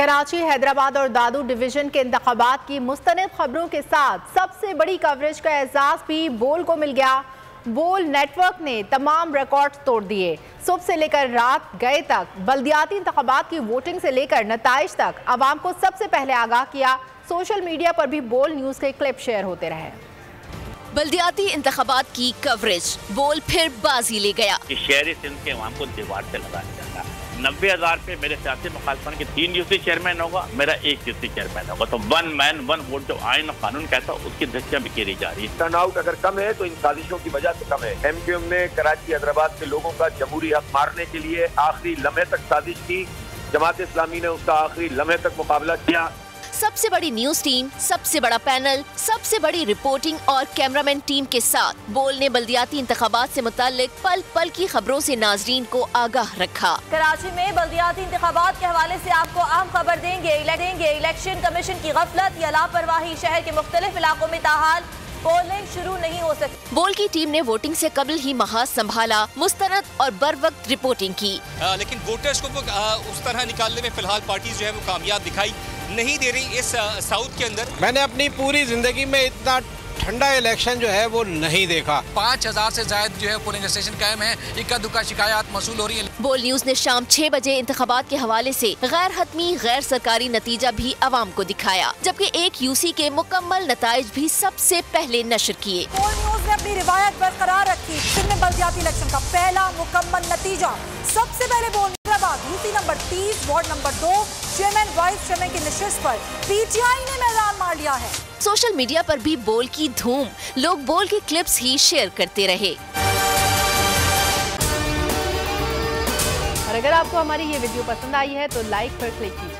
कराची, हैदराबाद और दादू डिवीजन के इंतखाबात की मुस्तनद खबरों के साथ सबसे बड़ी कवरेज का एजाज भी बोल को मिल गया। बोल नेटवर्क ने तमाम रिकॉर्ड तोड़ दिए। सुबह से लेकर रात गए तक बल्दियाती इंतखाबात की वोटिंग से लेकर नताइज तक आवाम को सबसे पहले आगाह किया। सोशल मीडिया पर भी बोल न्यूज के क्लिप शेयर होते रहे। बल्दियाती इंतखाबात की कवरेज, बोल फिर बाजी ले गया। शहरी सिंध के अवाम को दीवार से लगाया जाता। 90,000 पे मेरे सियासी मुखालफन के 3 यूसी चेयरमैन होगा, मेरा 1 यूसी चेयरमैन होगा। तो 1 मैन 1 वोट जो आइन और कानून कहता है उसकी धज्जियां बिखेरी जा रही है। टर्नआउट अगर कम है तो इन साजिशों की वजह से कम है। MQM ने कराची हैदराबाद के लोगों का जमहूरी हक मारने के लिए आखिरी लम्हे तक साजिश की। जमात इस्लामी ने उसका आखिरी लम्हे तक मुकाबला किया। सबसे बड़ी न्यूज टीम, सबसे बड़ा पैनल, सबसे बड़ी रिपोर्टिंग और कैमरामैन टीम के साथ बोल ने बल्दियाती इंतखाबात से मुताल्लिक पल पल की खबरों से नाजरीन को आगाह रखा। कराची में बल्दियाती इंतखाबात के हवाले से आपको अहम खबर देंगे। इलेक्शन कमीशन की गफलत या लापरवाही, शहर के मुख्तलिफ इलाकों में ताहाल पोलिंग शुरू नहीं हो सकी। बोल की टीम ने वोटिंग से कबल ही महाज संभाला, मुस्तनद और बर वक्त रिपोर्टिंग की। लेकिन वोटर्स को उस तरह निकालने में फिलहाल पार्टी जो है वो कामयाब दिखाई नहीं दे रही इस साउथ के अंदर। मैंने अपनी पूरी जिंदगी में इतना ठंडा इलेक्शन जो है वो नहीं देखा। 5,000 से ज्यादा जो है पोलिंग स्टेशन कायम है, इक्का दुक्का शिकायत मसूल हो रही है। बोल न्यूज ने शाम 6 बजे इंतखाबात के हवाले से गैर हतमी गैर सरकारी नतीजा भी आवाम को दिखाया, जबकि 1 यूसी के मुकम्मल नताइज भी सबसे पहले नशर किए। बोल न्यूज ने अपनी रिवायत बरकरार रखी। सिंध में बल्दियाती इलेक्शन का पहला मुकम्मल नतीजा सबसे पहले बोल UC number 30 ward number 2 chairman vice chairman की नशिस्त पर PTI ने मैदान मार लिया है। सोशल मीडिया पर भी बोल की धूम, लोग बोल की क्लिप्स ही शेयर करते रहे। और अगर आपको हमारी ये वीडियो पसंद आई है तो लाइक पर क्लिक कीजिए।